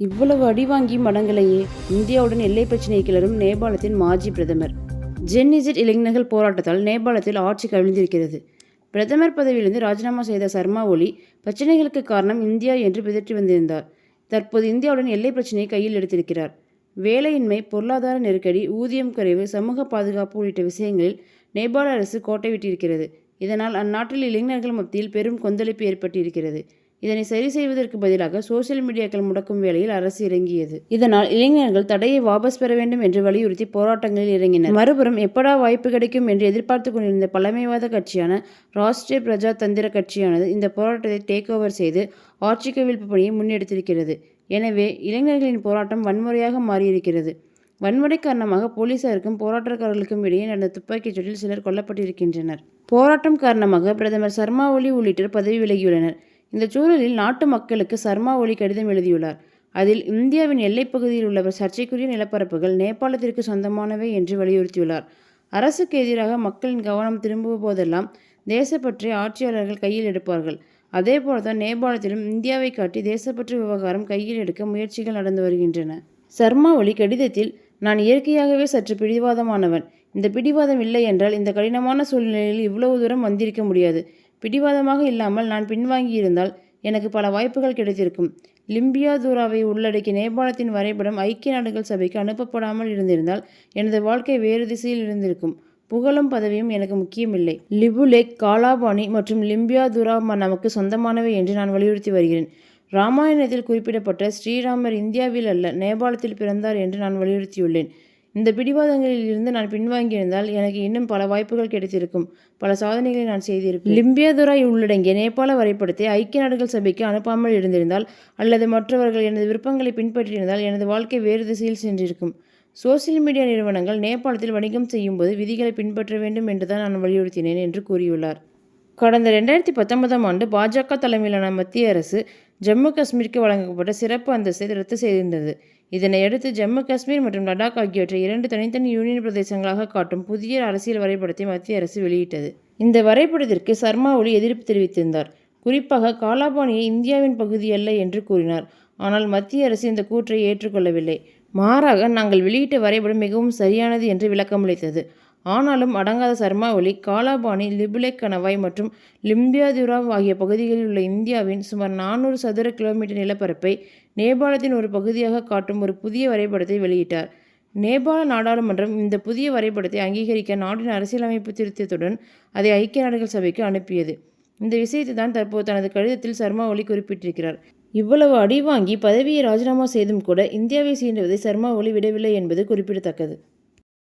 இவ்வளவு அடி வாங்கி மடங்களையே இந்தியாவுடன் எல்லை பிரச்சினையை கிளறும் நேபாளத்தின் மாஜி பிரதமர். ஜென் இசட் இளைஞர்கள் போராட்டத்தால் நேபாளத்தில் ஆட்சி கவிழ்ந்திருக்கிறது. பிரதமர் பதவியிலிருந்து ராஜினாமா செய்த சர்மா ஒலி பிரச்சினைகளுக்கு காரணம் இந்தியா என்று பிதற்றி வந்திருந்தார். தற்போது இந்தியாவுடன் எல்லை பிரச்சினையை கையில் எடுத்திருக்கிறார். வேலையின்மை, பொருளாதார நெருக்கடி, ஊதியம் குறைவு, சமூக பாதுகாப்பு உள்ளிட்ட விஷயங்களில் நேபாள அரசு கோட்டை விட்டிருக்கிறது. இதனால் அந்நாட்டில் இளைஞர்கள் மத்தியில் பெரும் கொந்தளிப்பு ஏற்பட்டிருக்கிறது. இதனை சரி செய்வதற்கு பதிலாக சோசியல் மீடியாக்கள் முடக்கும் வேளையில் அரசு இறங்கியது. இதனால் இளைஞர்கள் தடையை வாபஸ் பெற வேண்டும் என்று வலியுறுத்தி போராட்டங்களில் இறங்கினர். மறுபுறம் எப்படா வாய்ப்பு கிடைக்கும் என்று எதிர்பார்த்து கொண்டிருந்த பழமைவாத கட்சியான ராஷ்டிரிய பிரஜா தந்திர கட்சியானது இந்த போராட்டத்தை டேக் ஓவர் செய்து ஆட்சி கவிழ்ப்பு பணியை முன்னெடுத்திருக்கிறது. எனவே இளைஞர்களின் போராட்டம் வன்முறையாக மாறியிருக்கிறது. வன்முறை காரணமாக போலீசாருக்கும் போராட்டக்காரர்களுக்கும் இடையே நடந்த துப்பாக்கிச் சூட்டில் சிலர் கொல்லப்பட்டிருக்கின்றனர். போராட்டம் காரணமாக பிரதமர் சர்மா ஒலி உள்ளிட்டோர் பதவி விலகியுள்ளனர். இந்த சூழலில் நாட்டு மக்களுக்கு சர்மா ஒலி கடிதம் எழுதியுள்ளார். அதில் இந்தியாவின் எல்லைப் பகுதியில் உள்ள சர்ச்சைக்குரிய நிலப்பரப்புகள் நேபாளத்திற்கு சொந்தமானவை என்று வலியுறுத்தியுள்ளார். அரசுக்கு எதிராக மக்களின் கவனம் திரும்புவ போதெல்லாம் தேசப்பற்றை ஆட்சியாளர்கள் கையில் எடுப்பார்கள். அதேபோல்தான் நேபாளத்திலும் இந்தியாவை காட்டி தேசப்பற்று விவகாரம் கையில் எடுக்க முயற்சிகள் நடந்து வருகின்றன. சர்மா ஒலி கடிதத்தில், நான் இயற்கையாகவே சற்று பிடிவாதமானவன். இந்த பிடிவாதம் இல்லை என்றால் இந்த கடினமான சூழ்நிலையில் இவ்வளவு தூரம் வந்திருக்க முடியாது. பிடிவாதமாக இல்லாமல் நான் பின்வாங்கியிருந்தால் எனக்கு பல வாய்ப்புகள் கிடைத்திருக்கும். லிம்பியாதுராவை உள்ளடக்கிய நேபாளத்தின் வரைபடம் ஐக்கிய நாடுகள் சபைக்கு அனுப்பப்படாமல் இருந்திருந்தால் எனது வாழ்க்கை வேறு திசையில் இருந்திருக்கும். புகழும் பதவியும் எனக்கு முக்கியமில்லை. லிபுலேக், காலாபாணி மற்றும் லிம்பியாதுரா நமக்கு சொந்தமானவை என்று நான் வலியுறுத்தி வருகிறேன். ராமாயணத்தில் குறிப்பிடப்பட்ட ஸ்ரீராமர் இந்தியாவில் அல்ல, நேபாளத்தில் பிறந்தார் என்று நான் வலியுறுத்தியுள்ளேன். இந்த பிடிவாதங்களில் இருந்து நான் பின்வாங்கியிருந்தால் எனக்கு இன்னும் பல வாய்ப்புகள் கிடைத்திருக்கும். பல சாதனைகளை நான் செய்திருப்பேன். லிம்பியாதுராய் உள்ளடங்கிய நேபாள வரைபடத்தை ஐக்கிய நாடுகள் சபைக்கு அனுப்பாமல் இருந்திருந்தால் அல்லது மற்றவர்கள் எனது விருப்பங்களை பின்பற்றியிருந்தால் எனது வாழ்க்கை வேறு திசையில் சென்றிருக்கும். சோசியல் மீடியா நிறுவனங்கள் நேபாளத்தில் வணிகம் செய்யும் போது விதிகளை பின்பற்ற வேண்டும் என்றுதான் நான் வலியுறுத்தினேன் என்று கூறியுள்ளார். கடந்த 2019ஆம் ஆண்டு பாஜக தலைமையிலான மத்திய அரசு ஜம்மு காஷ்மீருக்கு வழங்கப்பட்ட சிறப்பு அந்தஸ்தை ரத்து செய்திருந்தது. இதனையடுத்து ஜம்மு காஷ்மீர் மற்றும் லடாக் ஆகியவற்றை 2 தனித்தனி யூனியன் பிரதேசங்களாக காட்டும் புதிய அரசியல் வரைபடத்தை மத்திய அரசு வெளியிட்டது. இந்த வரைபடத்திற்கு சர்மா ஒலி எதிர்ப்பு தெரிவித்திருந்தார். குறிப்பாக காலாபாணியை இந்தியாவின் பகுதி அல்ல என்று கூறினார். ஆனால் மத்திய அரசு இந்த கூற்றை ஏற்றுக்கொள்ளவில்லை. மாறாக, நாங்கள் வெளியிட்ட வரைபடம் மிகவும் சரியானது என்று விளக்கமளித்தது. ஆனாலும் அடங்காத சர்மா ஒலி, காலாபாணி, லிபுலேக் கணவாய் மற்றும் லிம்பியாதுரா ஆகிய பகுதிகளில் உள்ள இந்தியாவின் சுமார் 400 சதுர கிலோமீட்டர் நிலப்பரப்பை நேபாளத்தின் ஒரு பகுதியாக காட்டும் ஒரு புதிய வரைபடத்தை வெளியிட்டார். நேபாள நாடாளுமன்றம் இந்த புதிய வரைபடத்தை அங்கீகரிக்க நாட்டின் அரசியலமைப்பு திருத்தத்துடன் அதை ஐக்கிய நாடுகள் சபைக்கு அனுப்பியது. இந்த விஷயத்தை தான் தற்போது தனது கடிதத்தில் சர்மா ஒலி குறிப்பிட்டிருக்கிறார். இவ்வளவு அடி வாங்கி பதவியை ராஜினாமா செய்தும் கூட இந்தியாவை சீண்டுவதை சர்மா ஒலி விடவில்லை என்பது குறிப்பிடத்தக்கது.